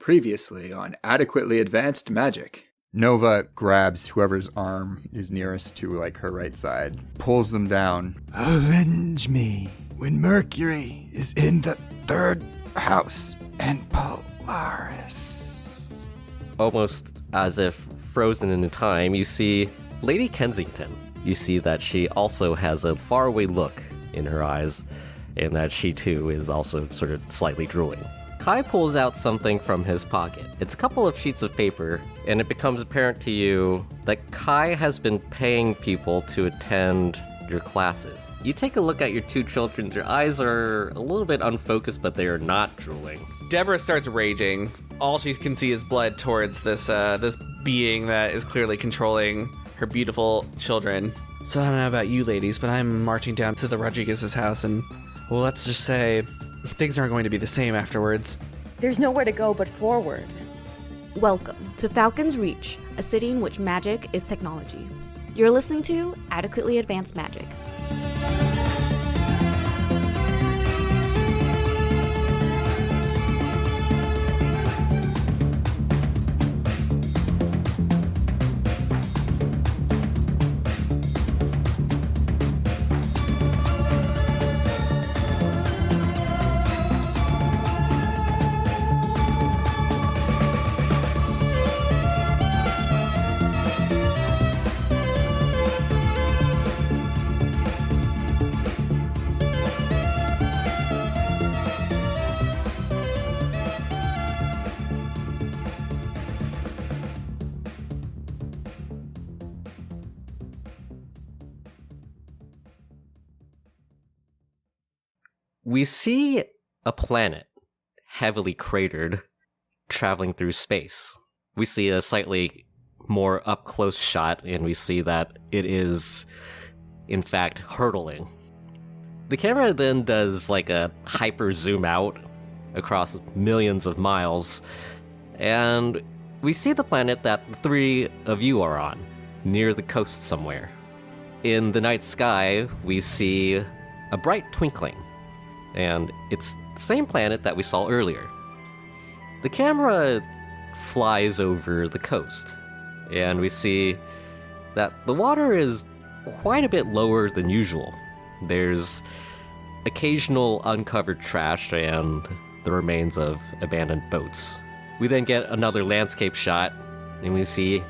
Previously on Adequately Advanced Magic. Nova grabs whoever's arm is nearest to, her right side, pulls them down. Avenge me when Mercury is in the third house and Polaris. Almost as if frozen in time, you see Lady Kensington. You see that she also has a faraway look in her eyes, and that she too is also sort of slightly drooling. Kai pulls out something from his pocket. It's a couple of sheets of paper, and it becomes apparent to you that Kai has been paying people to attend your classes. You take a look at your two children, their eyes are a little bit unfocused, but they are not drooling. Deborah starts raging. All she can see is blood towards this being that is clearly controlling her beautiful children. So I don't know about you ladies, but I'm marching down to the Rodriguez's house, and, well, let's just say things aren't going to be the same afterwards. There's nowhere to go but forward. Welcome to Falcon's Reach, a city in which magic is technology. You're listening to Adequately Advanced Magic. We see a planet, heavily cratered, traveling through space. We see a slightly more up-close shot, and we see that it is, in fact, hurtling. The camera then does a hyper zoom out across millions of miles, and we see the planet that the three of you are on, near the coast somewhere. In the night sky, we see a bright twinkling, and it's the same planet that we saw earlier. The camera flies over the coast, and we see that the water is quite a bit lower than usual. There's occasional uncovered trash and the remains of abandoned boats. We then get another landscape shot, and we see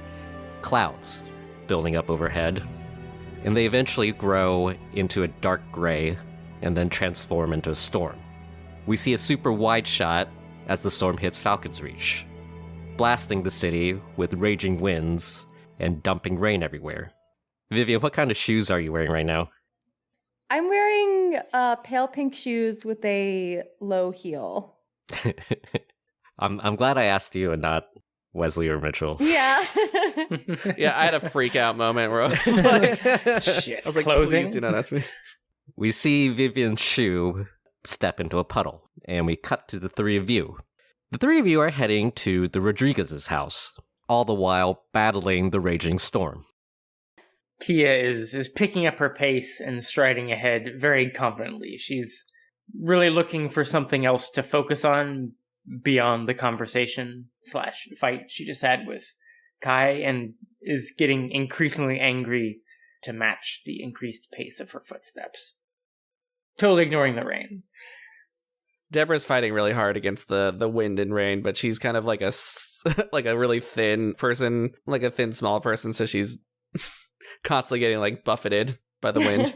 clouds building up overhead, and they eventually grow into a dark gray and then transform into a storm. We see a super wide shot as the storm hits Falcon's Reach, blasting the city with raging winds and dumping rain everywhere. Vivian, what kind of shoes are you wearing right now? I'm wearing pale pink shoes with a low heel. I'm glad I asked you and not Wesley or Mitchell. Yeah. Yeah, I had a freak out moment where I was like, shit. I was like, Clothing? please do not ask me. We see Vivian's shoe step into a puddle, and we cut to the three of you. The three of you are heading to the Rodriguez's house, all the while battling the raging storm. Kia is picking up her pace and striding ahead very confidently. She's really looking for something else to focus on beyond the conversation / fight she just had with Kai, and is getting increasingly angry to match the increased pace of her footsteps. Totally ignoring the rain. Deborah's fighting really hard against the wind and rain, but she's kind of like a really thin person, like a thin, small person, so she's constantly getting buffeted by the wind.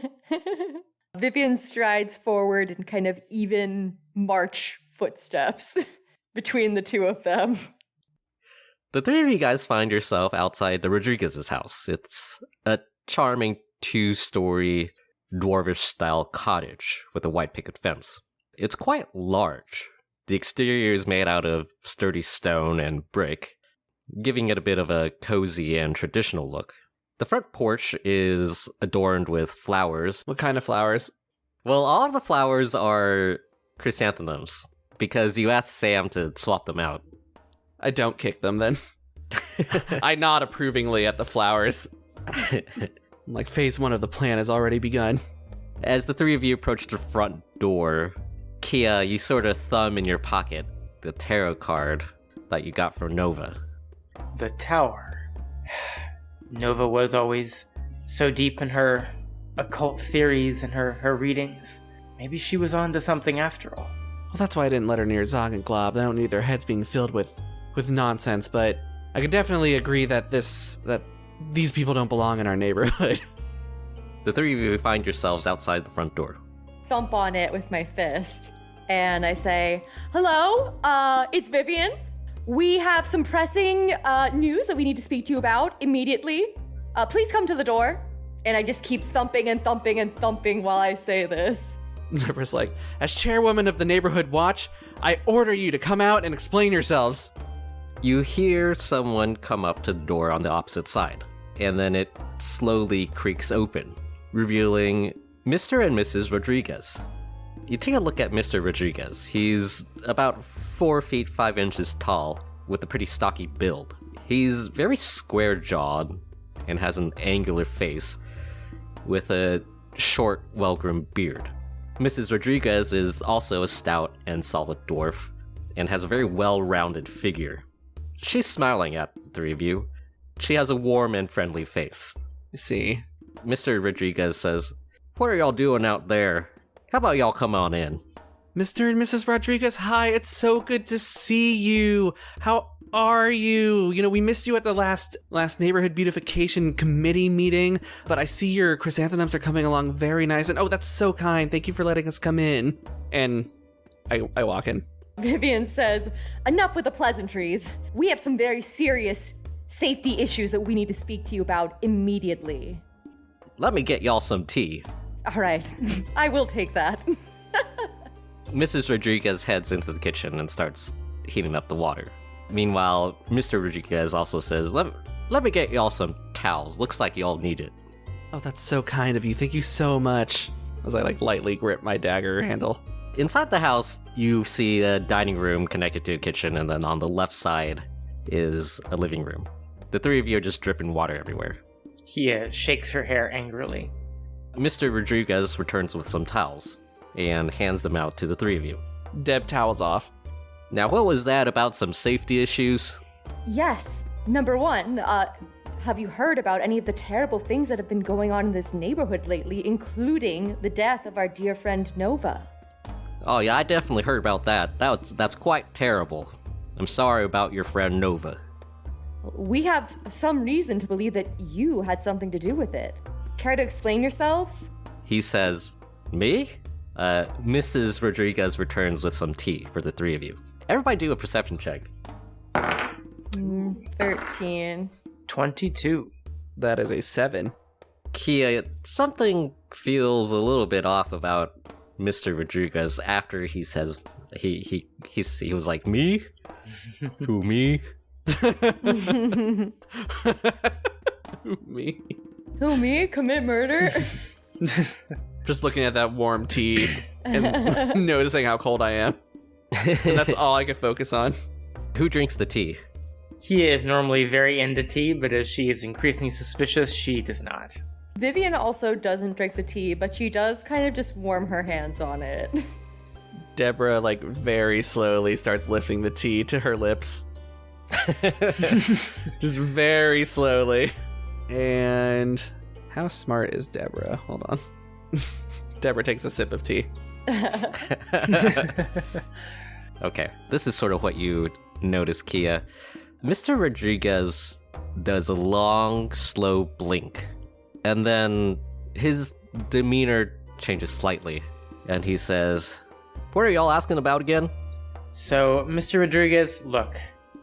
Vivian strides forward in kind of even march footsteps between the two of them. The three of you guys find yourself outside the Rodriguez's house. It's a charming 2-story dwarvish-style cottage with a white picket fence. It's quite large. The exterior is made out of sturdy stone and brick, giving it a bit of a cozy and traditional look. The front porch is adorned with flowers. What kind of flowers? Well, all of the flowers are chrysanthemums, because you asked Sam to swap them out. I don't kick them then. I nod approvingly at the flowers. Phase 1 of the plan has already begun. As the three of you approach the front door, Kia, you sort of thumb in your pocket the tarot card that you got from Nova. The tower. Nova was always so deep in her occult theories and her readings. Maybe she was onto something after all. Well, that's why I didn't let her near Zog and Glob. I don't need their heads being filled with nonsense, but I could definitely agree that these people don't belong in our neighborhood. The three of you find yourselves outside the front door. Thump on it with my fist, and I say, "Hello, it's Vivian. We have some pressing news that we need to speak to you about immediately. Please come to the door." And I just keep thumping and thumping and thumping while I say this. Deborah's like, "As chairwoman of the neighborhood watch, I order you to come out and explain yourselves." You hear someone come up to the door on the opposite side, and then it slowly creaks open, revealing Mr. and Mrs. Rodriguez. You take a look at Mr. Rodriguez. He's about 4 feet 5 inches tall, with a pretty stocky build. He's very square-jawed and has an angular face, with a short, well-groomed beard. Mrs. Rodriguez is also a stout and solid dwarf, and has a very well-rounded figure. She's smiling at the three of you. She has a warm and friendly face. I see. Mr. Rodriguez says, "What are y'all doing out there? How about y'all come on in?" Mr. and Mrs. Rodriguez, hi, it's so good to see you. How are you? You know, we missed you at the last neighborhood beautification committee meeting, but I see your chrysanthemums are coming along very nice, and oh, that's so kind. Thank you for letting us come in. And I walk in. Vivian says, "Enough with the pleasantries. We have some very serious safety issues that we need to speak to you about immediately." Let me get y'all some tea. All right, I will take that. Mrs. Rodriguez heads into the kitchen and starts heating up the water. Meanwhile, Mr. Rodriguez also says, let me get y'all some towels. Looks like y'all need it. Oh, that's so kind of you. Thank you so much. As I lightly grip my dagger handle. Inside the house, you see a dining room connected to a kitchen, and then on the left side is a living room. The three of you are just dripping water everywhere. He shakes her hair angrily. Mr. Rodriguez returns with some towels and hands them out to the three of you. Deb towels off. Now, what was that about some safety issues? Yes, number one, have you heard about any of the terrible things that have been going on in this neighborhood lately, including the death of our dear friend Nova? Oh yeah, I definitely heard about that. That's quite terrible. I'm sorry about your friend Nova. We have some reason to believe that you had something to do with it. Care to explain yourselves? He says, "Me?" Mrs. Rodriguez returns with some tea for the three of you. Everybody do a perception check. 13. 22. That is a 7. Kia, something feels a little bit off about Mr. Rodriguez after he says he was like, "Me? Who, me?" Who, me? Who, me? Commit murder? Just looking at that warm tea and noticing how cold I am. And that's all I can focus on. Who drinks the tea? He is normally very into tea, but as she is increasingly suspicious, she does not. Vivian also doesn't drink the tea, but she does kind of just warm her hands on it. Deborah, very slowly starts lifting the tea to her lips. Just very slowly. And how smart is Deborah? Hold on. Deborah takes a sip of tea. Okay, this is sort of what you notice, Kia. Mr. Rodriguez does a long, slow blink, and then his demeanor changes slightly, and he says, "What are y'all asking about again?" So, Mr. Rodriguez, look,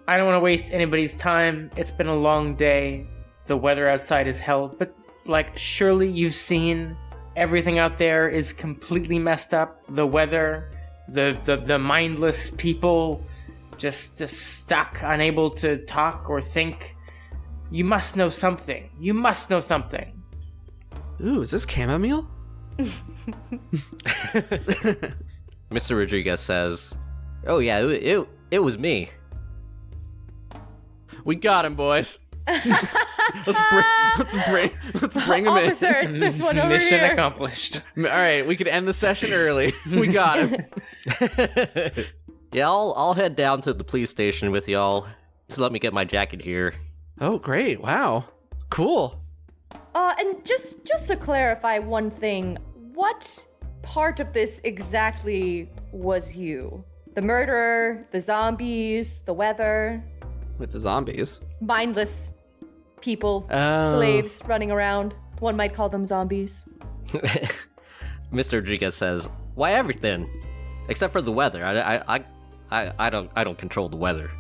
I don't want to waste anybody's time. It's been a long day. The weather outside is hell, but, surely you've seen everything out there is completely messed up. The weather, the mindless people, just stuck, unable to talk or think. You must know something. You must know something. Ooh, is this chamomile? Mr. Rodriguez says, "Oh yeah, it was me." We got him, boys. Let's bring him in. Officer, it's this one over Mission here. accomplished. All right, we could end the session early. We got him. Yeah, I'll head down to the police station with y'all. Just let me get my jacket here. Oh, great. Wow. Cool. And just to clarify one thing, what part of this exactly was you? The murderer, the zombies, the weather? With the zombies. Mindless people, Oh. slaves running around. One might call them zombies. Mr. Rodriguez says, "Why everything, except for the weather? I don't control the weather."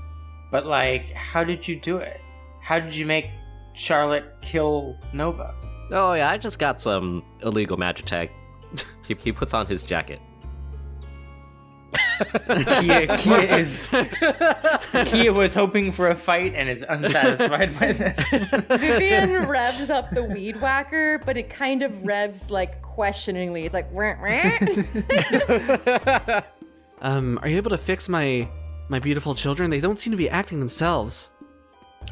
But, like, how did you do it? How did you make Charlotte kill Nova? Oh yeah, I just got some illegal magic tag. He puts on his jacket. Kia was hoping for a fight and is unsatisfied by this. Vivian revs up the weed whacker, but it kind of revs like questioningly. It's like, "Wah, wah." Are you able to fix my beautiful children? They don't seem to be acting themselves.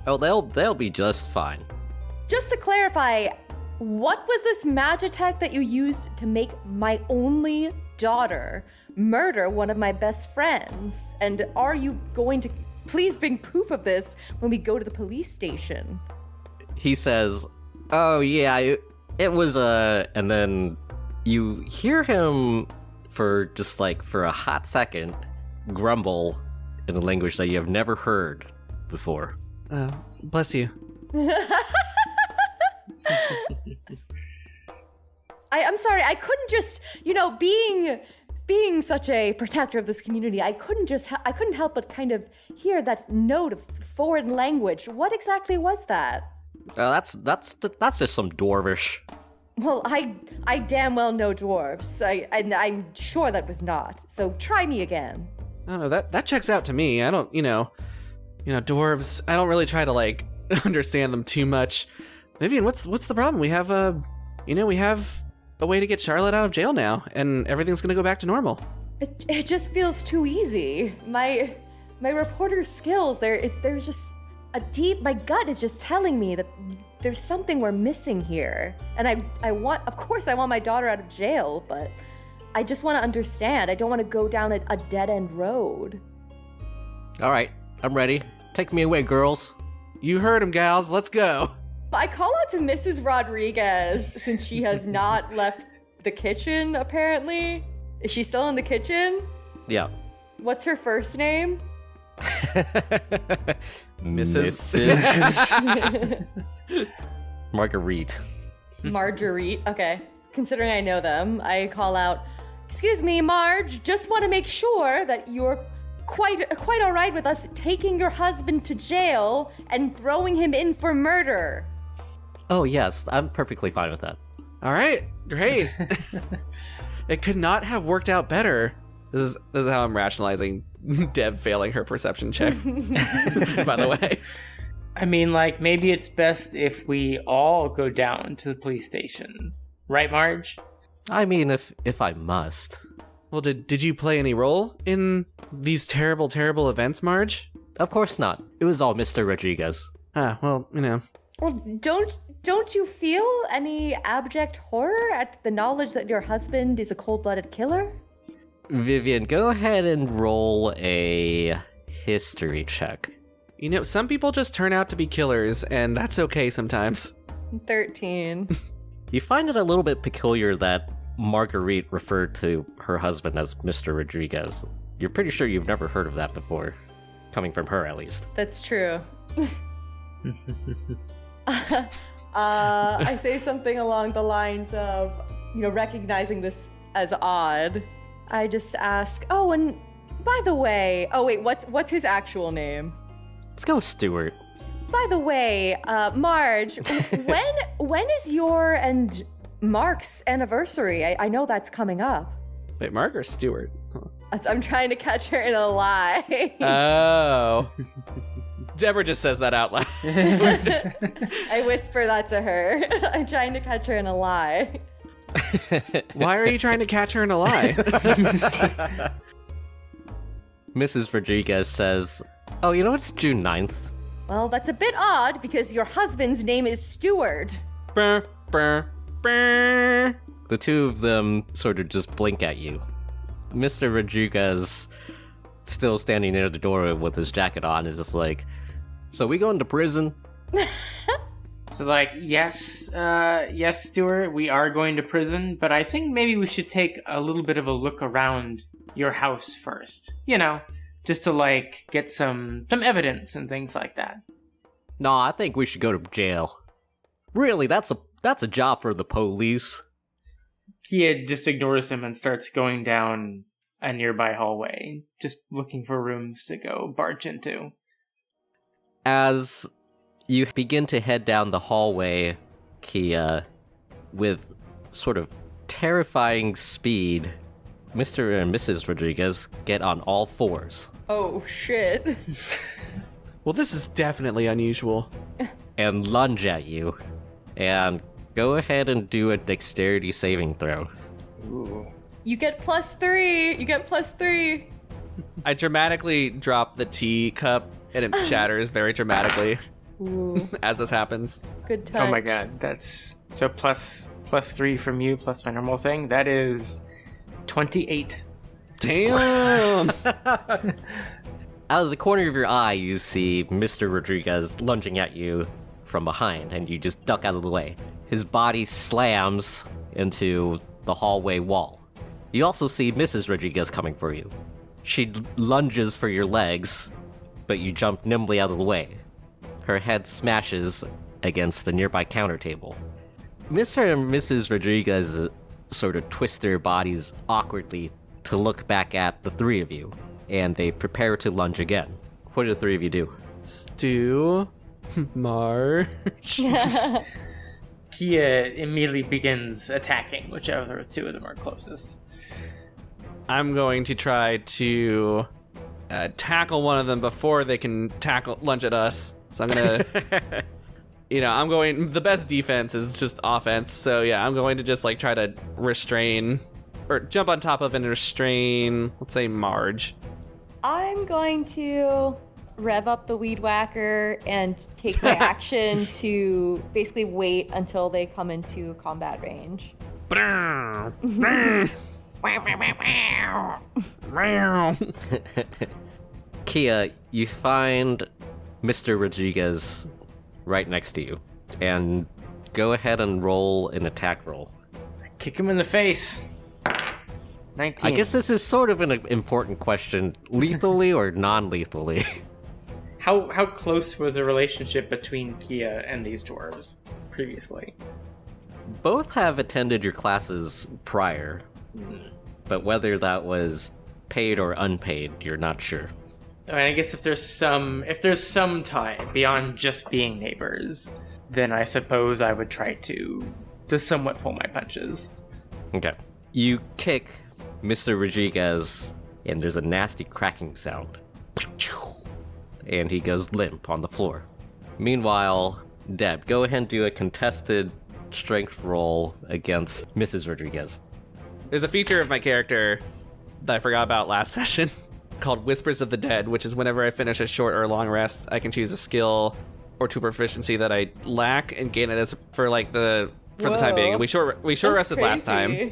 Oh, they'll be just fine. Just to clarify, what was this magitech that you used to make my only daughter murder one of my best friends? And are you going to please bring proof of this when we go to the police station? He says, "Oh yeah, it was and then you hear him for a hot second grumble in a language that you have never heard before." Bless you. I'm sorry, I couldn't just, being such a protector of this community, I couldn't help but kind of hear that note of foreign language. What exactly was that? That's just some dwarvish. Well, I damn well know dwarves. I'm sure that was not. So try me again. I don't know, that checks out to me. I don't, dwarves, I don't really try to, like, understand them too much. Vivian, what's the problem? We have a way to get Charlotte out of jail now, and everything's gonna go back to normal. It just feels too easy. My reporter skills, there's just my gut is just telling me that there's something we're missing here. And of course I want my daughter out of jail, but I just want to understand. I don't want to go down a dead-end road. All right, I'm ready. Take me away, girls. You heard him, gals. Let's go. I call out to Mrs. Rodriguez since she has not left the kitchen, apparently. Is she still in the kitchen? Yeah. What's her first name? Mrs. Marguerite. Marguerite. Okay. Considering I know them, I call out, "Excuse me, Marge, just want to make sure that you're quite all right with us taking your husband to jail and throwing him in for murder." Oh yes, I'm perfectly fine with that. All right, great. It could not have worked out better. This is how I'm rationalizing Deb failing her perception check. By the way, I mean, like, maybe it's best if we all go down to the police station, right, Marge? I mean, if I must. Well, did you play any role in these terrible, terrible events, Marge? Of course not. It was all Mr. Rodriguez. Well, Well, don't you feel any abject horror at the knowledge that your husband is a cold-blooded killer? Vivian, go ahead and roll a history check. Some people just turn out to be killers, and that's okay sometimes. 13. You find it a little bit peculiar that Marguerite referred to her husband as Mr. Rodriguez. You're pretty sure you've never heard of that before. Coming from her, at least. That's true. I say something along the lines of, recognizing this as odd. I just ask, "Oh, and by the way, what's his actual name?" Let's go, Stuart. By the way, Marge, when is your and Mark's anniversary? I know that's coming up. Wait, Mark or Stuart? Huh. I'm trying to catch her in a lie. Oh. Deborah just says that out loud. I whisper that to her. I'm trying to catch her in a lie. Why are you trying to catch her in a lie? Mrs. Rodriguez says, "Oh, it's June 9th. Well, that's a bit odd because your husband's name is Stuart. Brr, brr, brr. The two of them sort of just blink at you. Mr. Rodriguez still standing near the door with his jacket on, is just like, so we going to prison? So like, yes, Stuart, we are going to prison, but I think maybe we should take a little bit of a look around your house first. You know, just to like get some evidence and things like that. No, I think we should go to jail. Really, that's a job for the police. Kia just ignores him and starts going down a nearby hallway, just looking for rooms to go barge into. As you begin to head down the hallway, Kia, with sort of terrifying speed, Mr. and Mrs. Rodriguez get on all fours. Oh, shit. Well, this is definitely unusual. And lunge at you. And go ahead and do a dexterity saving throw. Ooh. You get +3. You get +3. I dramatically drop the tea cup, and it shatters very dramatically. Ooh, as this happens. good touch. Oh my god, that's so +3 from you plus my normal thing. That is 28. Damn! Out of the corner of your eye, you see Mr. Rodriguez lunging at you from behind, and you just duck out of the way. His body slams into the hallway wall. You also see Mrs. Rodriguez coming for you. She lunges for your legs, but you jump nimbly out of the way. Her head smashes against a nearby counter table. Mr. and Mrs. Rodriguez sort of twist their bodies awkwardly to look back at the three of you, and they prepare to lunge again. What do the three of you do? Stu, March. Kia immediately begins attacking whichever two of them are closest. I'm going to try to tackle one of them before they can lunge at us. So I'm gonna, the best defense is just offense. So yeah, I'm going to just like try to restrain or jump on top of and restrain, let's say Marge. I'm going to rev up the weed whacker and take my action to basically wait until they come into combat range. Kia, you find Mr. Rodriguez right next to you, and go ahead and roll an attack roll. Kick him in the face. 19. I guess this is sort of an important question. Lethally or non-lethally? How close was the relationship between Kia and these dwarves previously? Both have attended your classes prior, but whether that was paid or unpaid, you're not sure. I mean, I guess if there's some tie beyond just being neighbors, then I suppose I would try to somewhat pull my punches. Okay. You kick Mr. Rodriguez, and there's a nasty cracking sound. And he goes limp on the floor. Meanwhile, Deb, go ahead and do a contested strength roll against Mrs. Rodriguez. There's a feature of my character that I forgot about last session called Whispers of the Dead, which is whenever I finish a short or long rest, I can choose a skill or two proficiency that I lack and gain it as for the time being. And we short rested last time.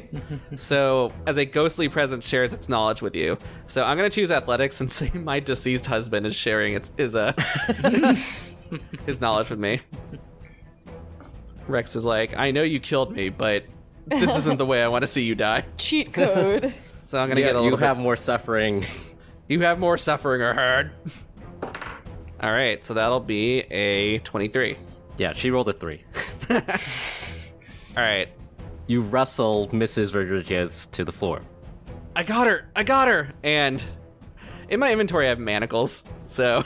So as a ghostly presence shares its knowledge with you. So I'm gonna choose athletics and say my deceased husband is sharing his knowledge with me. Rex is like, I know you killed me, but this isn't the way I want to see you die. Cheat code. So I'm gonna get a little You have more suffering. You have more suffering or hurt. All right, so that'll be a 23. Yeah, she rolled a 3. All right. You wrestle Mrs. Rodriguez to the floor. I got her. And in my inventory I have manacles, so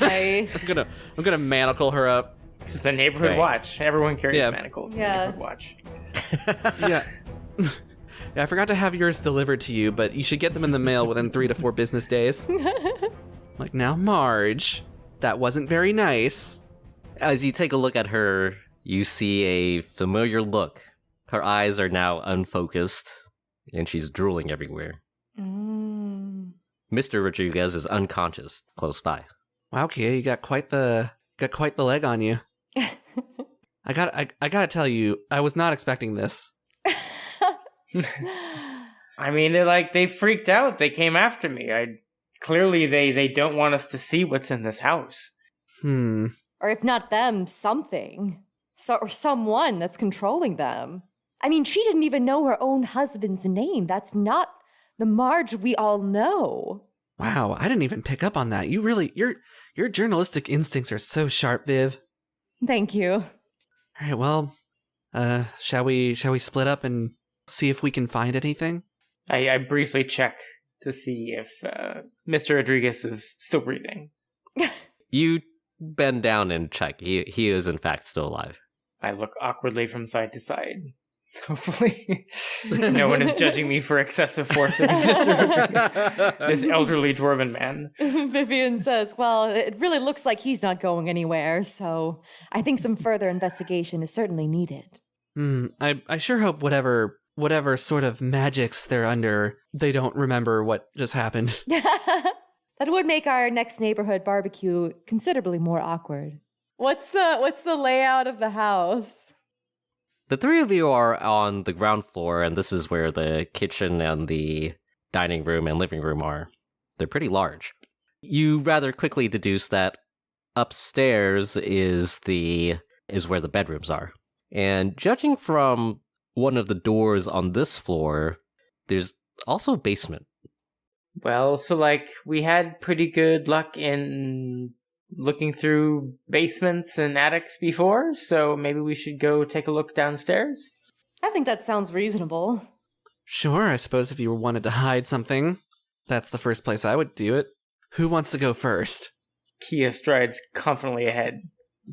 Nice. I'm gonna manacle her up. This is the neighborhood Okay. watch. Everyone carries Yeah. manacles in Yeah. the neighborhood watch. Yeah. Yeah, I forgot to have yours delivered to you, but you should get them in the mail within 3 to 4 business days. Like, now, Marge, that wasn't very nice. As you take a look at her, you see a familiar look. Her eyes are now unfocused, and she's drooling everywhere. Mr. Rodriguez is unconscious, close by. Wow, Kia, you got quite the leg on you. I gotta tell you, I was not expecting this. I mean, they freaked out. They came after me. Clearly, they don't want us to see what's in this house. Or if not them, something. Or someone that's controlling them. I mean, she didn't even know her own husband's name. That's not the Marge we all know. Wow, I didn't even pick up on that. Your journalistic instincts are so sharp, Viv. Thank you. All right, well, shall we split up and see if we can find anything? I briefly check to see if Mr. Rodriguez is still breathing. You bend down and check. He is in fact still alive. I look awkwardly from side to side. Hopefully, no one is judging me for excessive force against this elderly dwarven man. Vivian says, well, it really looks like he's not going anywhere, so I think some further investigation is certainly needed. I sure hope whatever sort of magics they're under, they don't remember what just happened. That would make our next neighborhood barbecue considerably more awkward. What's the layout of the house? The three of you are on the ground floor, and this is where the kitchen and the dining room and living room are. They're pretty large. You rather quickly deduce that upstairs is where the bedrooms are. And judging from one of the doors on this floor, there's also a basement. Well, so we had pretty good luck in looking through basements and attics before, so maybe we should go take a look downstairs? I think that sounds reasonable. Sure, I suppose if you wanted to hide something, that's the first place I would do it. Who wants to go first? Kia strides confidently ahead,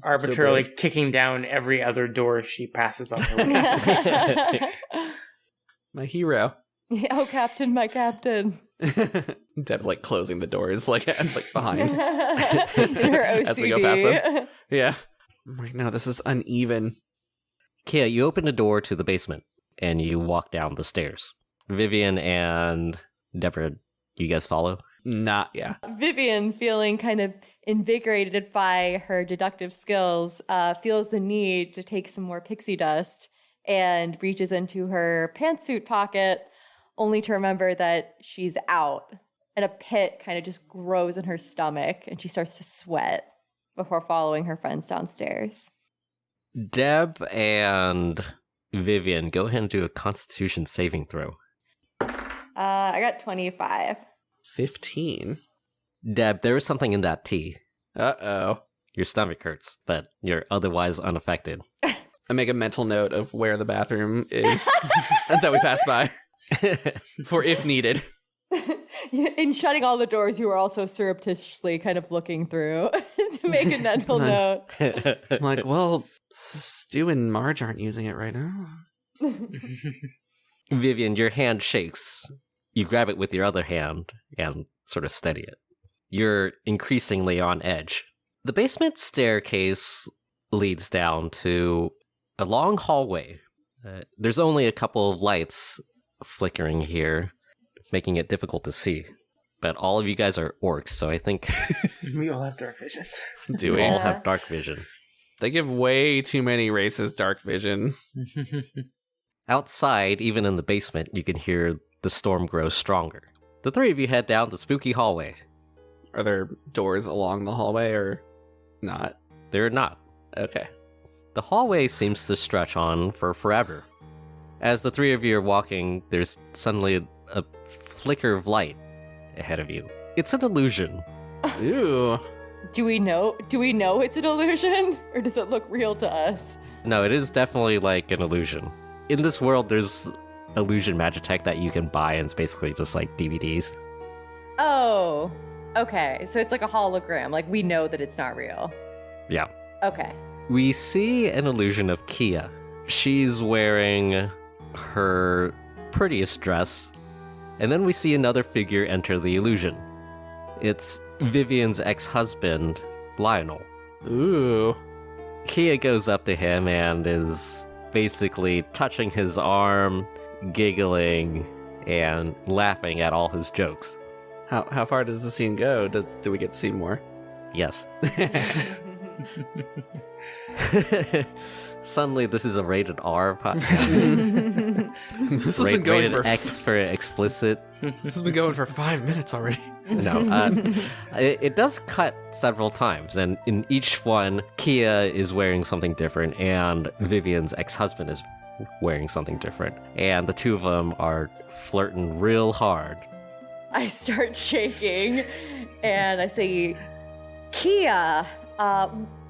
arbitrarily kicking down every other door she passes on her way. My hero. Oh, Captain, my captain. Deb's closing the doors, behind. In her OCD. As we go past them. Yeah. I'm no, this is uneven. Kia, you open the door to the basement, and you walk down the stairs. Vivian and Deborah, you guys follow? Yeah. Vivian, feeling kind of invigorated by her deductive skills, feels the need to take some more pixie dust and reaches into her pantsuit pocket, only to remember that she's out. And a pit kind of just grows in her stomach, and she starts to sweat before following her friends downstairs. Deb and Vivian, go ahead and do a Constitution saving throw. I got 25. 15. Deb, there is something in that tea. Uh-oh. Your stomach hurts, but you're otherwise unaffected. I make a mental note of where the bathroom is that we pass by. For if needed. In shutting all the doors, you were also surreptitiously kind of looking through to make a mental note. I'm well, Stu and Marge aren't using it right now. Vivian, your hand shakes. You grab it with your other hand and sort of steady it. You're increasingly on edge. The basement staircase leads down to a long hallway. There's only a couple of lights flickering here, making it difficult to see. But all of you guys are orcs, so I think we all have dark vision. Do we all have dark vision? They give way too many races dark vision. Outside, even in the basement, you can hear the storm grow stronger. The three of you head down the spooky hallway. Are there doors along the hallway or not? There are not. Okay. The hallway seems to stretch on for forever. As the three of you are walking, there's suddenly a flicker of light ahead of you. It's an illusion. Ooh. Do we know it's an illusion? Or does it look real to us? No, it is definitely an illusion. In this world, there's illusion magitech that you can buy, and it's basically just DVDs. Oh, okay. So it's like a hologram. We know that it's not real. Yeah. Okay. We see an illusion of Kia. She's wearing her prettiest dress, and then we see another figure enter the illusion. It's Vivian's ex-husband, Lionel. Ooh. Kia goes up to him and is basically touching his arm, giggling, and laughing at all his jokes. How far does the scene go? Do we get to see more? Yes. Suddenly, this is a rated R podcast. This has been going rated for X for explicit. This has been going for 5 minutes already. No, it does cut several times, and in each one, Kia is wearing something different, and Vivian's ex-husband is wearing something different, and the two of them are flirting real hard. I start shaking, and I say, Kia,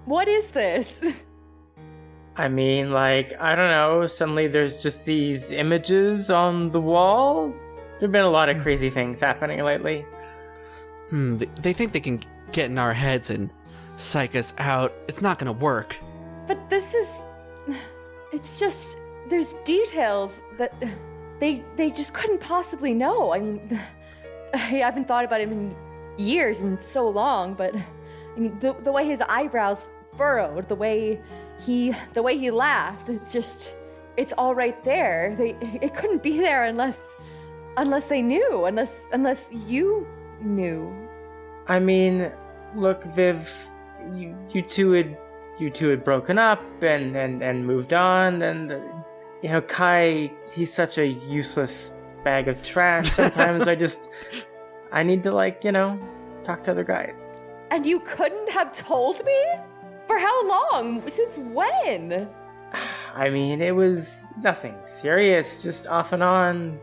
what is this? I mean, like, I don't know, suddenly there's just these images on the wall. There have been a lot of crazy things happening lately. They think they can get in our heads and psych us out. It's not gonna work. But this is... It's just... There's details that they just couldn't possibly know. I mean, I haven't thought about him in years and so long, but I mean, the way his eyebrows furrowed, the way he laughed, it's all right there. It couldn't be there unless they knew, unless you knew. I mean, look, Viv, you two had broken up and moved on, and you know, Kai, he's such a useless bag of trash. Sometimes I need to, like, you know, talk to other guys. And you couldn't have told me? For how long? Since when? I mean, it was nothing serious, just off and on.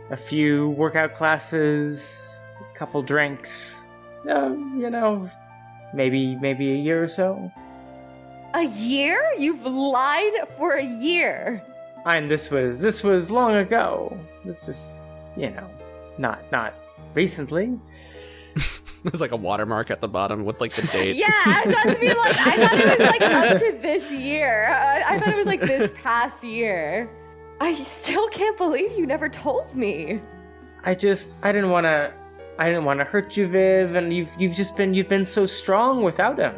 A few workout classes, a couple drinks. You know, maybe a year or so. A year? You've lied for a year. And this was long ago. This is, you know, not recently. There's like a watermark at the bottom with like the date. Yeah, I was about to be like, I thought it was like up to this year. I thought it was like this past year. I still can't believe you never told me. I didn't want to hurt you, Viv, and you've been so strong without him.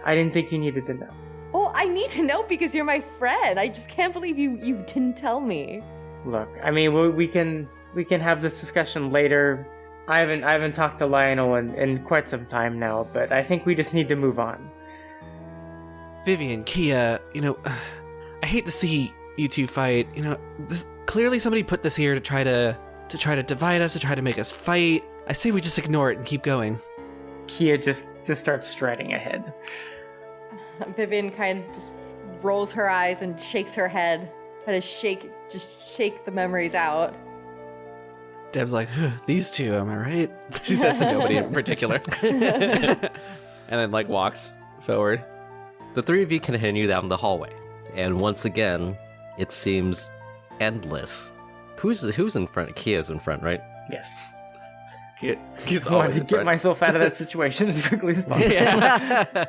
I didn't think you needed to know. Well, I need to know because you're my friend. I just can't believe you didn't tell me. Look, I mean, we can have this discussion later. I haven't talked to Lionel in quite some time now, but I think we just need to move on. Vivian, Kia, you know, I hate to see you two fight. You know, clearly somebody put this here to try to divide us, to try to make us fight. I say we just ignore it and keep going. Kia just starts striding ahead. Vivian kind of just rolls her eyes and shakes her head, try to shake the memories out. Deb's like, these two, am I right? She says to nobody in particular. And then like walks forward. The three of you continue down the hallway, and once again, it seems endless. Who's in front? Kia's in front, right? Yes. He's I wanted always to in get front. myself out of that situation as quickly as possible. Yeah.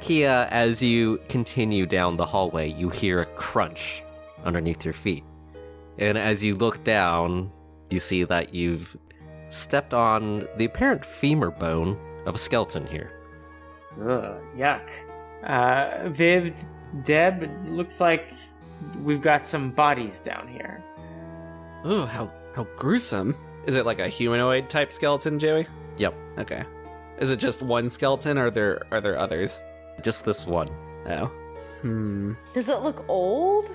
Kia, as you continue down the hallway, you hear a crunch underneath your feet. And as you look down, you see that you've stepped on the apparent femur bone of a skeleton here. Ugh, yuck. Viv, Deb, it looks like we've got some bodies down here. Ooh, how gruesome. Is it like a humanoid type skeleton, Joey? Yep, Okay. Is it just one skeleton, or are there others? just this one. Oh. Does it look old?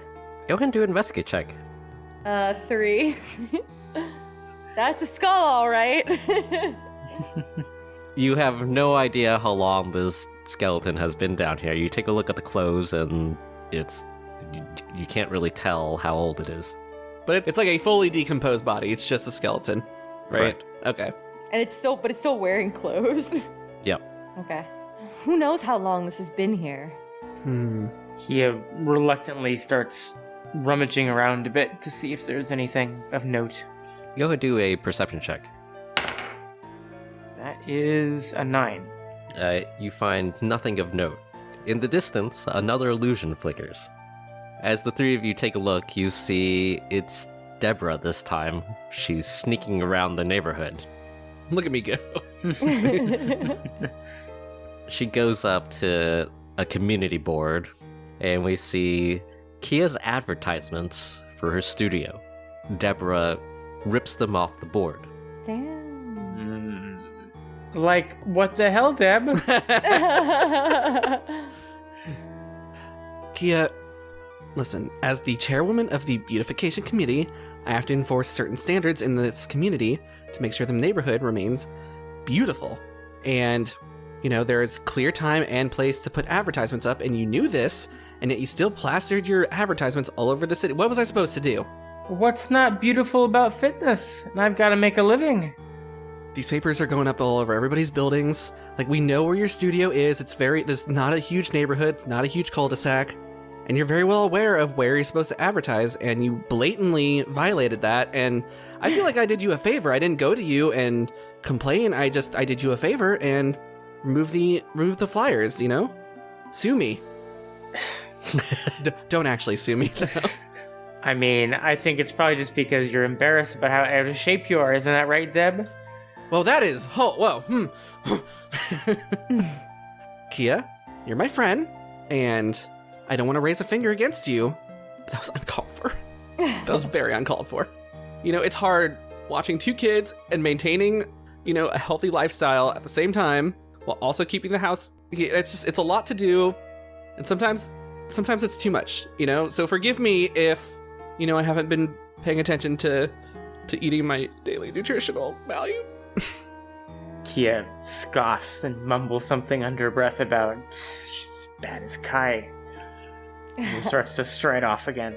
Go ahead and do an investigate check. 3. That's a skull, all right. You have no idea how long this skeleton has been down here. You take a look at the clothes, and you can't really tell how old it is. But it's like a fully decomposed body. It's just a skeleton, right? Correct. Okay. And it's still wearing clothes. Yep. Okay. Who knows how long this has been here? He reluctantly starts rummaging around a bit to see if there's anything of note. Go ahead and do a perception check. That is a 9. You find nothing of note. In the distance, another illusion flickers. As the three of you take a look, you see it's Deborah this time. She's sneaking around the neighborhood. Look at me go. She goes up to a community board, and we see Kia's advertisements for her studio. Deborah rips them off the board. Damn. Like, what the hell, Deb? Kia, listen, as the chairwoman of the beautification committee, I have to enforce certain standards in this community to make sure the neighborhood remains beautiful. And, there's clear time and place to put advertisements up, and you knew this, and yet you still plastered your advertisements all over the city. What was I supposed to do? What's not beautiful about fitness? And I've got to make a living. These papers are going up all over everybody's buildings. Like, we know where your studio is. There's not a huge neighborhood. It's not a huge cul-de-sac. And you're very well aware of where you're supposed to advertise, and you blatantly violated that. And I feel like I did you a favor. I didn't go to you and complain. I did you a favor and remove the flyers, Sue me. Don't actually sue me, though. I mean, I think it's probably just because you're embarrassed about how out of shape you are. Isn't that right, Deb? Well, that is... whoa. Kia, you're my friend, and I don't want to raise a finger against you, but that was uncalled for. That was very uncalled for. It's hard watching 2 kids and maintaining, a healthy lifestyle at the same time, while also keeping the house... It's a lot to do, and sometimes it's too much, So forgive me if, I haven't been paying attention to eating my daily nutritional value. Kia scoffs and mumbles something under her breath about she's as bad as Kai. And he starts to stride off again.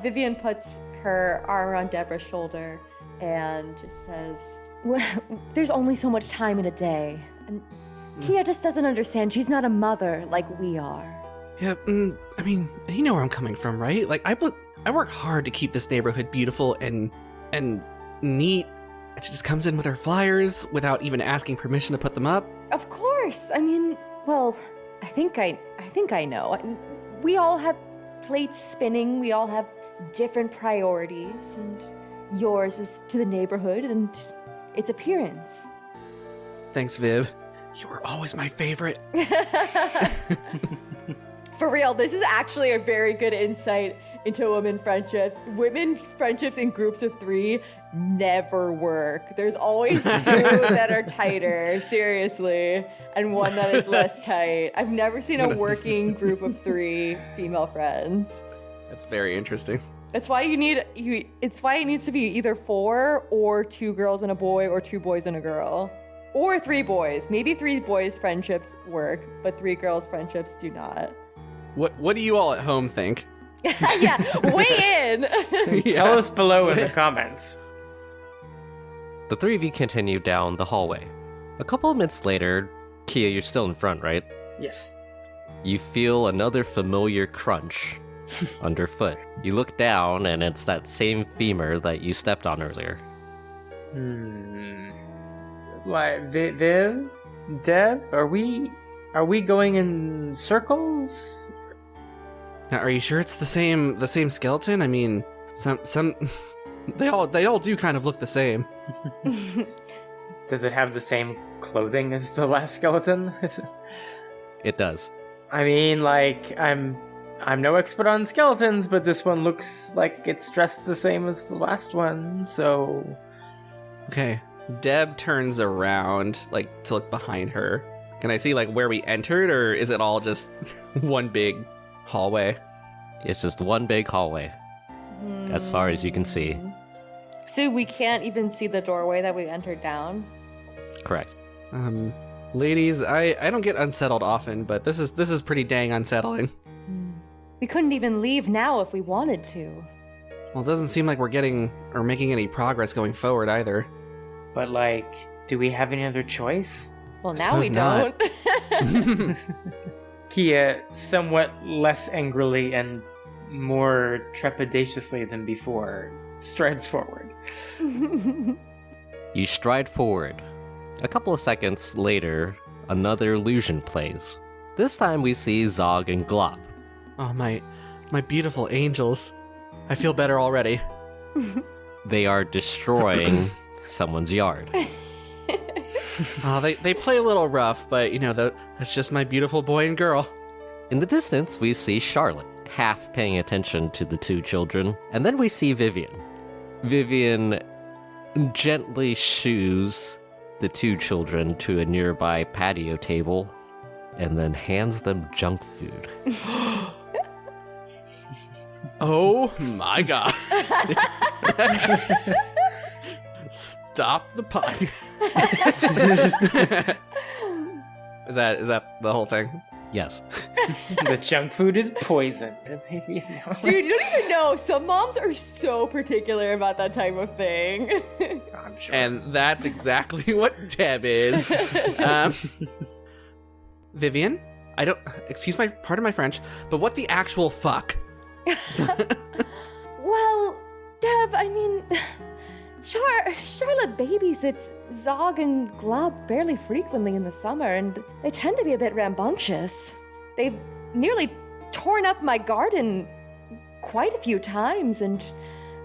Vivian puts her arm around Deborah's shoulder and just says, well, there's only so much time in a day. And Kia just doesn't understand. She's not a mother like we are. Yeah, I mean, you know where I'm coming from, right? Like, I work hard to keep this neighborhood beautiful and neat. And she just comes in with her flyers without even asking permission to put them up. Of course. I mean, well, I think I know. We all have plates spinning. We all have different priorities, and yours is to the neighborhood and its appearance. Thanks, Viv. You were always my favorite. For real, this is actually a very good insight into women friendships. Women friendships in groups of 3 never work. There's always 2 that are tighter, seriously, and 1 that is less tight. I've never seen a working group of 3 female friends. That's very interesting. It's why it's why it needs to be either 4 or 2 girls and a boy, or 2 boys and a girl. Or 3 boys. Maybe 3 boys friendships work, but 3 girls friendships do not. What do you all at home think? Yeah, weigh in. Tell us below in the comments. The 3 of you continue down the hallway. A couple of minutes later, Kia, you're still in front, right? Yes. You feel another familiar crunch underfoot. You look down, and it's that same femur that you stepped on earlier. Like, Viv? Deb? Are we going in circles? Now, are you sure it's the same skeleton? I mean, some they all do kind of look the same. Does it have the same clothing as the last skeleton? It does. I mean, like, I'm no expert on skeletons, but this one looks like it's dressed the same as the last one, so... Okay. Deb turns around, like, to look behind her. Can I see, like, where we entered, or is it all just one big hallway? It's just one big hallway, as far as you can see. So we can't even see the doorway that we entered down? Correct. Ladies, I don't get unsettled often, but this is pretty dang unsettling. We couldn't even leave now if we wanted to. Well, it doesn't seem like we're getting or making any progress going forward either. But, like, do we have any other choice? Well, now we Suppose don't. Kia, somewhat less angrily and more trepidatiously than before, strides forward. You stride forward. A couple of seconds later, another illusion plays. This time we see Zog and Glop. Oh, my beautiful angels. I feel better already. They are destroying someone's yard. They play a little rough, but, that's just my beautiful boy and girl. In the distance, we see Charlotte, half paying attention to the 2 children, and then we see Vivian. Vivian gently shoos the 2 children to a nearby patio table, and then hands them junk food. Oh my god. Stop the podcast. Is that the whole thing? Yes. The junk food is poisoned. Dude, you don't even know. Some moms are so particular about that type of thing. I'm sure. And that's exactly what Deb is. Vivian, pardon my French, but what the actual fuck? Well, Deb, I mean, Charlotte babysits Zog and Glob fairly frequently in the summer, and they tend to be a bit rambunctious. They've nearly torn up my garden quite a few times, and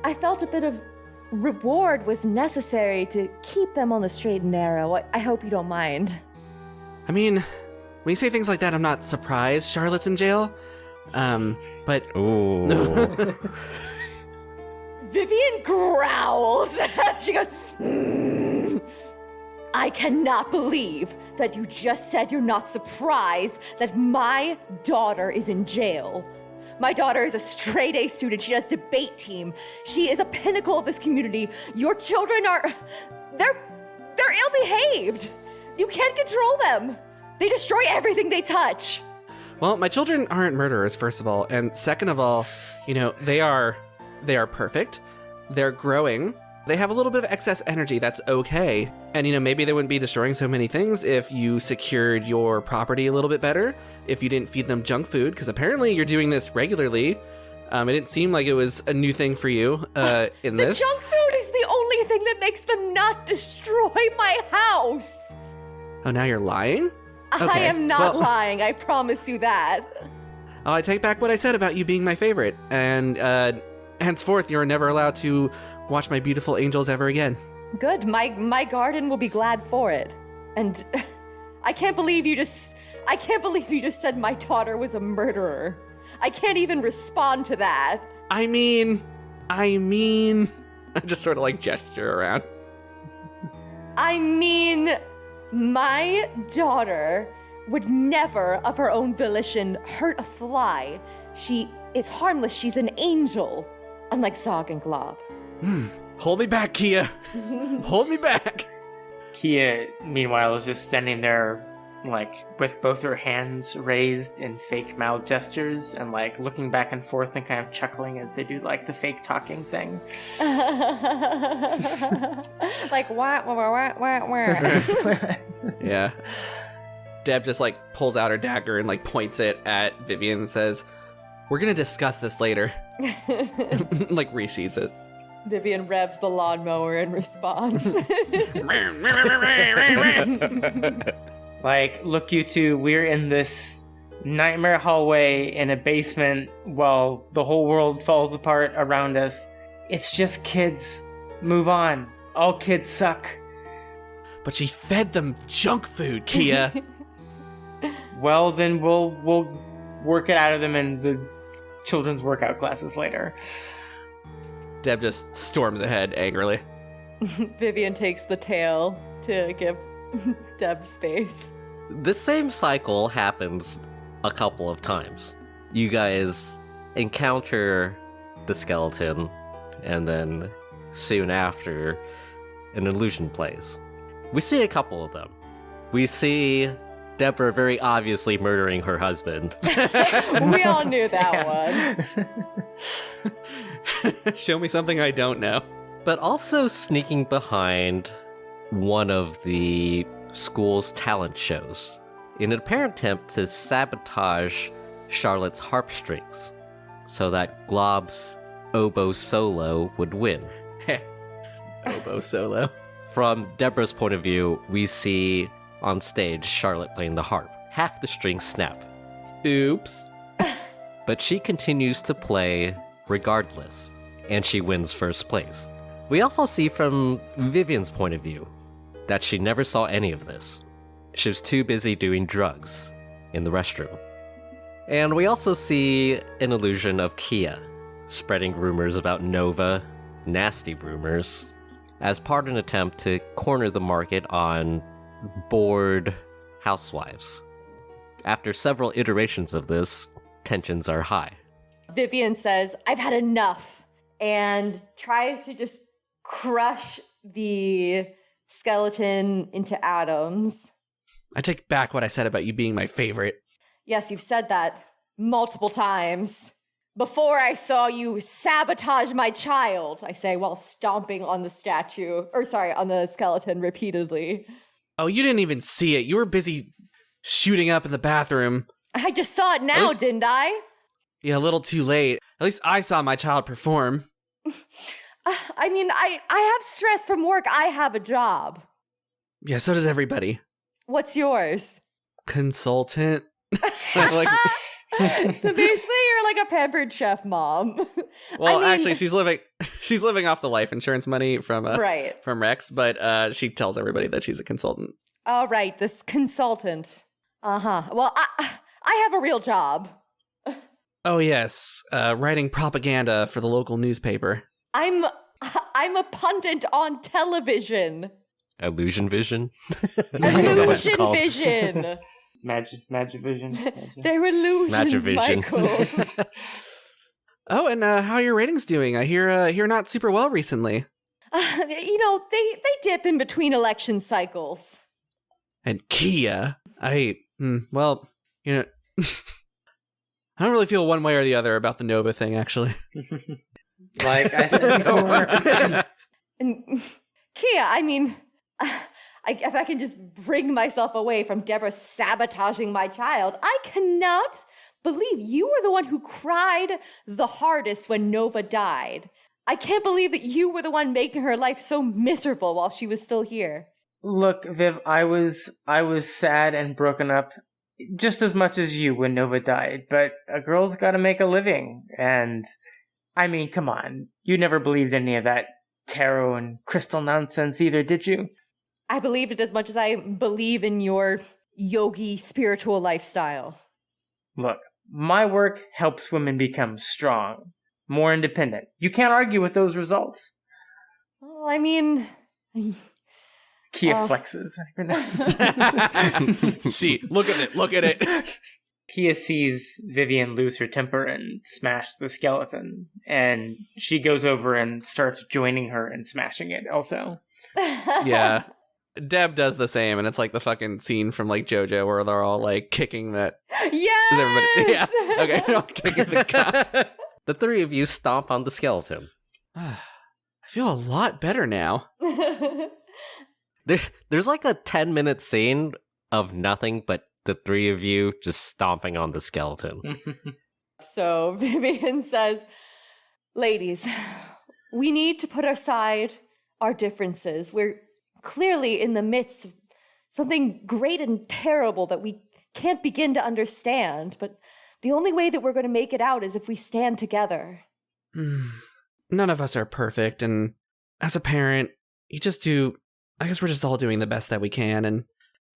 I felt a bit of reward was necessary to keep them on the straight and narrow. I hope you don't mind. I mean, when you say things like that, I'm not surprised Charlotte's in jail. But... Ooh. Vivian growls. She goes, I cannot believe that you just said you're not surprised that my daughter is in jail. My daughter is a straight A student. She does debate team. She is a pinnacle of this community. Your children they're ill-behaved. You can't control them. They destroy everything they touch. Well, my children aren't murderers, first of all. And second of all, they are perfect. They're growing. They have a little bit of excess energy. That's okay. And, maybe they wouldn't be destroying so many things if you secured your property a little bit better, if you didn't feed them junk food, because apparently you're doing this regularly. It didn't seem like it was a new thing for you in this. The junk food is the only thing that makes them not destroy my house. Oh, now you're lying? I Okay, am not well- lying. I promise you that. Oh, I take back what I said about you being my favorite. And henceforth, you're never allowed to watch my beautiful angels ever again. Good. My garden will be glad for it. And I can't believe you just said my daughter was a murderer. I can't even respond to that. I mean, I just sort of like gesture around. I mean, my daughter would never, of her own volition, hurt a fly. She is harmless. She's an angel, unlike Zog and Glob. Hold me back, Kia. Hold me back. Kia, meanwhile, is just standing there, with both her hands raised in fake mouth gestures and, looking back and forth and kind of chuckling as they do, the fake talking thing. Wah. Yeah. Deb just, pulls out her dagger and, points it at Vivian and says, "We're gonna discuss this later." Resheathes it. Vivian revs the lawnmower in response. Look, you two, we're in this nightmare hallway in a basement while the whole world falls apart around us. It's just kids. Move on. All kids suck. But she fed them junk food, Kia. Well, then we'll work it out of them in the children's workout classes later. Deb just storms ahead angrily. Vivian takes the tail to give Deb space. This same cycle happens a couple of times. You guys encounter the skeleton, and then soon after, an illusion plays. We see a couple of them. We see Deborah very obviously murdering her husband. We all knew that one. Show me something I don't know. But also sneaking behind one of the school's talent shows in an apparent attempt to sabotage Charlotte's harp strings so that Glob's oboe solo would win. Oboe solo. From Deborah's point of view, we see on stage Charlotte playing the harp. Half the strings snap. Oops. But she continues to play regardless, and she wins first place. We also see from Vivian's point of view that she never saw any of this. She was too busy doing drugs in the restroom. And we also see an illusion of Kia spreading rumors about Nova, nasty rumors, as part of an attempt to corner the market on bored housewives. After several iterations of this, tensions are high. Vivian says, I've had enough, and tries to just crush the skeleton into atoms. I take back what I said about you being my favorite. Yes, you've said that multiple times. Before I saw you sabotage my child, I say while stomping on the on the skeleton repeatedly. Oh, you didn't even see it. You were busy shooting up in the bathroom. I just saw it now, didn't I? Yeah, a little too late. At least I saw my child perform. I mean, I have stress from work. I have a job. Yeah, so does everybody. What's yours? Consultant. So basically, you're like a pampered chef mom. Well, actually, she's living off the life insurance money from Rex, but she tells everybody that she's a consultant. All right, this consultant. Well, I have a real job. Oh yes, writing propaganda for the local newspaper. I'm a pundit on television. Illusion vision. Illusion vision. Magic vision. They're illusions, Michael. Oh, and how are your ratings doing? I hear not super well recently. They dip in between election cycles. And Kia, I don't really feel one way or the other about the Nova thing, actually. Like I said before. And Kia, I mean, if I can just bring myself away from Deborah sabotaging my child, I cannot believe you were the one who cried the hardest when Nova died. I can't believe that you were the one making her life so miserable while she was still here. Look, Viv, I was sad and broken up just as much as you when Nova died, but a girl's got to make a living. And I mean, come on, you never believed any of that tarot and crystal nonsense either, did you? I believed it as much as I believe in your yogi spiritual lifestyle. Look, my work helps women become strong, more independent. You can't argue with those results. Well, I mean... Kia flexes. See, look at it. Kia sees Vivian lose her temper and smash the skeleton, and she goes over and starts joining her in smashing it also. Yeah. Deb does the same, and it's like the fucking scene from like JoJo where they're all like kicking that. Yes! Yeah. Okay, they're all kicking the cup. The three of you stomp on the skeleton. I feel a lot better now. There's like a 10-minute scene of nothing but the three of you just stomping on the skeleton. So Vivian says, ladies, we need to put aside our differences. We're clearly in the midst of something great and terrible that we can't begin to understand, but the only way that we're going to make it out is if we stand together. None of us are perfect, and as a parent, I guess we're just all doing the best that we can, and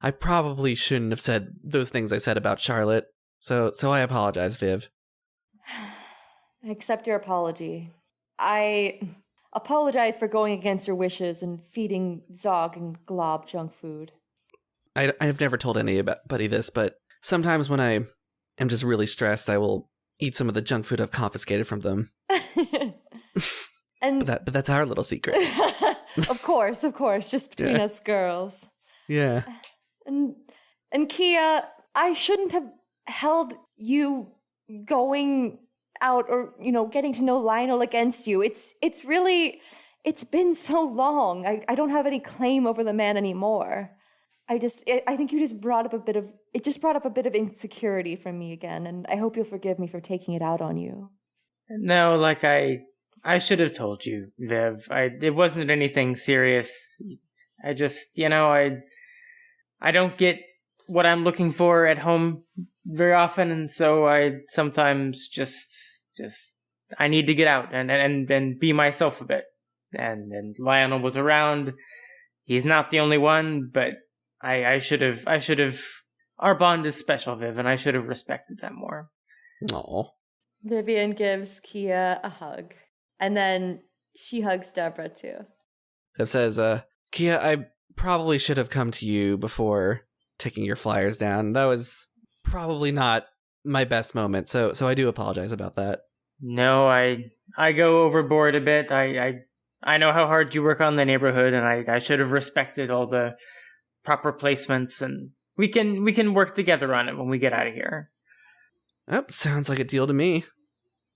I probably shouldn't have said those things I said about Charlotte, so I apologize, Viv. I accept your apology. I apologize for going against your wishes and feeding Zog and Glob junk food. I've never told anybody this, but sometimes when I am just really stressed, I will eat some of the junk food I've confiscated from them. But that's our little secret. Of course, just between us girls. Yeah. And Kia, I shouldn't have held you going out or, getting to know Lionel against you. It's been so long. I don't have any claim over the man anymore. I think you just brought up a bit of insecurity from me again, and I hope you'll forgive me for taking it out on you. No, like I should have told you, Viv. It wasn't anything serious. I just, I don't get what I'm looking for at home very often, and so I sometimes just I need to get out and be myself a bit. And Lionel was around. He's not the only one, but I should have. Our bond is special, Viv, and I should have respected that more. Aw. Vivian gives Kia a hug. And then she hugs Deborah, too. Deb says, Kia, I probably should have come to you before taking your flyers down. That was probably not my best moment, so I do apologize about that. No, I go overboard a bit. I I know how hard you work on the neighborhood, and I should have respected all the proper placements, and we can work together on it when we get out of here. Oh, sounds like a deal to me.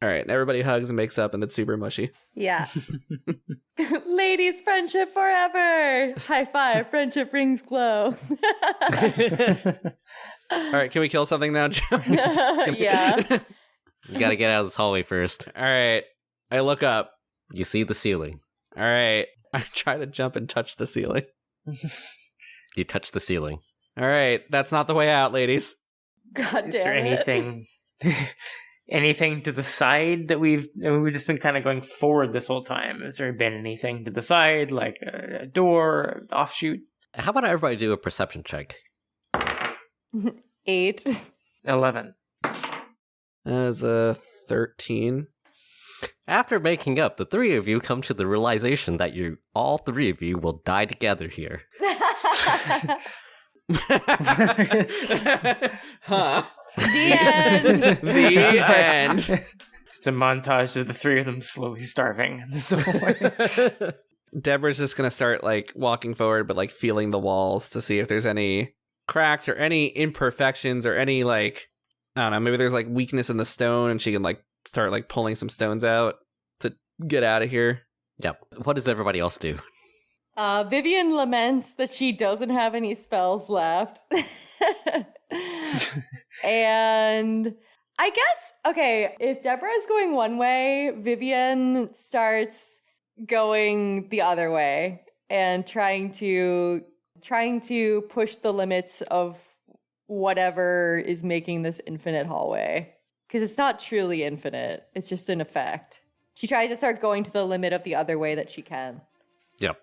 All right, and everybody hugs and makes up, and it's super mushy. Yeah. Ladies, friendship forever. High five. Friendship brings glow. All right, can we kill something now, Joe? Yeah. You gotta get out of this hallway first. All right, I look up. You see the ceiling. All right, I try to jump and touch the ceiling. You touch the ceiling. All right, that's not the way out, ladies. God Is damn there it. anything to the side that we've just been kind of going forward this whole time? Has there been anything to the side, like a door, offshoot? How about everybody do a perception check? 8. 11. As a 13. After making up, the three of you come to the realization that all three of you will die together here. Huh. The end. The end. Just a montage of the three of them slowly starving. Deborah's just gonna start like walking forward, but like feeling the walls to see if there's any cracks or any imperfections or any like, I don't know, maybe there's like weakness in the stone, and she can like start like pulling some stones out to get out of here. Yep. What does everybody else do? Vivian laments that she doesn't have any spells left. And I guess, okay, if Deborah is going one way, Vivian starts going the other way and trying to push the limits of whatever is making this infinite hallway. Because it's not truly infinite. It's just an effect. She tries to start going to the limit of the other way that she can. Yep.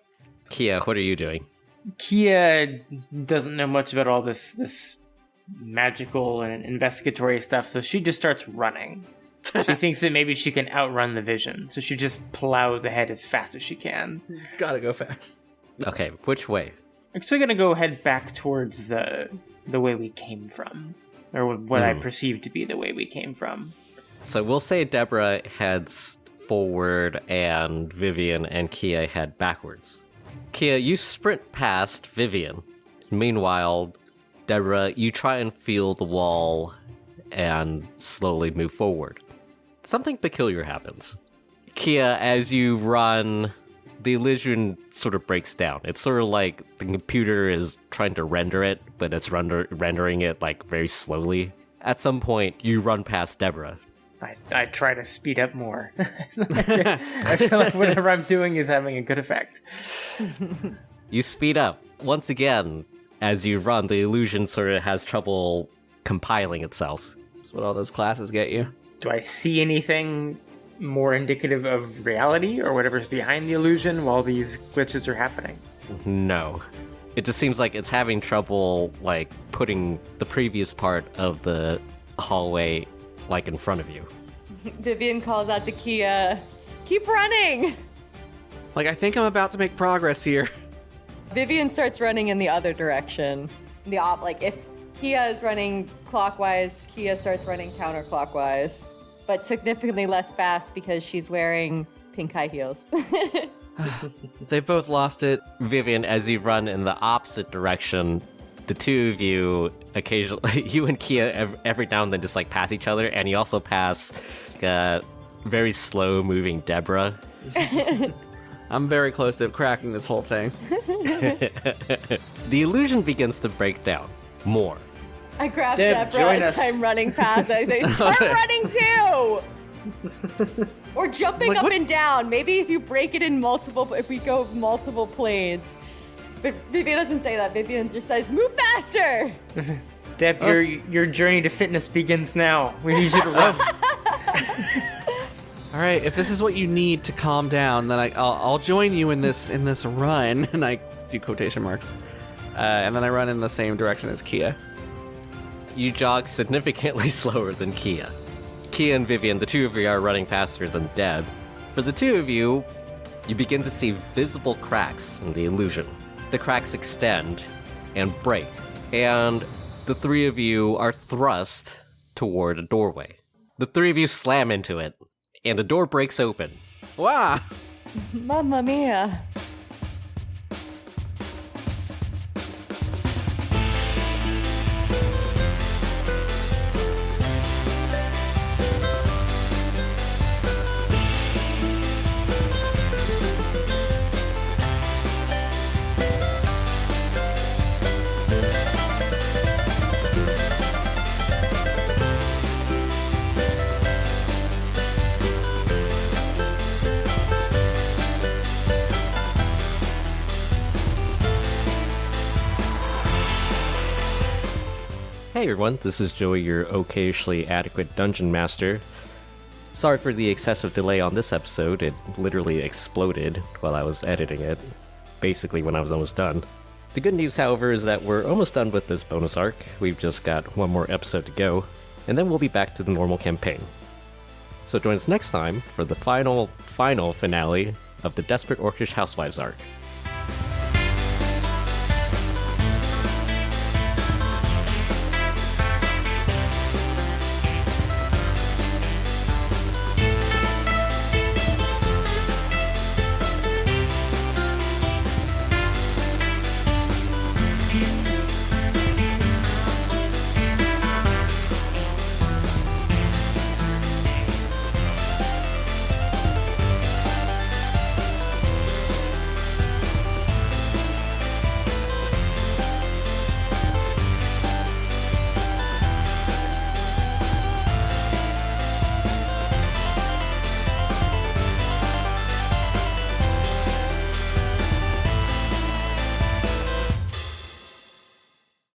Kia, what are you doing? Kia doesn't know much about all this magical and investigatory stuff, so she just starts running. She thinks that maybe she can outrun the vision, so she just plows ahead as fast as she can. Gotta go fast. Okay, which way? Actually gonna go head back towards the way we came from. Or what I perceive to be the way we came from. So we'll say Deborah heads forward and Vivian and Kia head backwards. Kia, you sprint past Vivian. Meanwhile, Deborah, you try and feel the wall and slowly move forward. Something peculiar happens. Kia, as you run, the illusion sort of breaks down. It's sort of like the computer is trying to render it, but it's rendering it like very slowly. At some point, you run past Deborah. I try to speed up more. I feel like whatever I'm doing is having a good effect. You speed up. Once again, as you run, the illusion sort of has trouble compiling itself. That's what all those classes get you. Do I see anything more indicative of reality or whatever's behind the illusion while these glitches are happening? No. It just seems like it's having trouble, like, putting the previous part of the hallway, like, in front of you. Vivian calls out to Kia, "Keep running!" Like, I think I'm about to make progress here. Vivian starts running in the other direction. Like, if Kia is running clockwise, Kia starts running counterclockwise. But significantly less fast because she's wearing pink high heels. They've both lost it. Vivian, as you run in the opposite direction, the two of you occasionally, you and Kia every now and then just like pass each other, and you also pass a very slow moving Deborah. I'm very close to cracking this whole thing. The illusion begins to break down more. I grab Deb, Deborah join as us. I'm running past. I say, start running too! Or jumping Like, up what's- and down. Maybe if you break it in if we go multiple planes. But Vivian doesn't say that. Vivian just says, move faster! Deb, your journey to fitness begins now. We need you to run. All right, if this is what you need to calm down, then I'll join you in this run, and I do quotation marks, and then I run in the same direction as Kia. You jog significantly slower than Kia. Kia and Vivian, the two of you are running faster than Deb. For the two of you, you begin to see visible cracks in the illusion. The cracks extend and break, and the three of you are thrust toward a doorway. The three of you slam into it, and the door breaks open. Wow! Mamma mia. Hey everyone, this is Joey, your occasionally adequate dungeon master. Sorry for the excessive delay on this episode, it literally exploded while I was editing it, basically when I was almost done. The good news, however, is that we're almost done with this bonus arc. We've just got one more episode to go, and then we'll be back to the normal campaign. So join us next time for the final finale of the Desperate Orcish Housewives arc.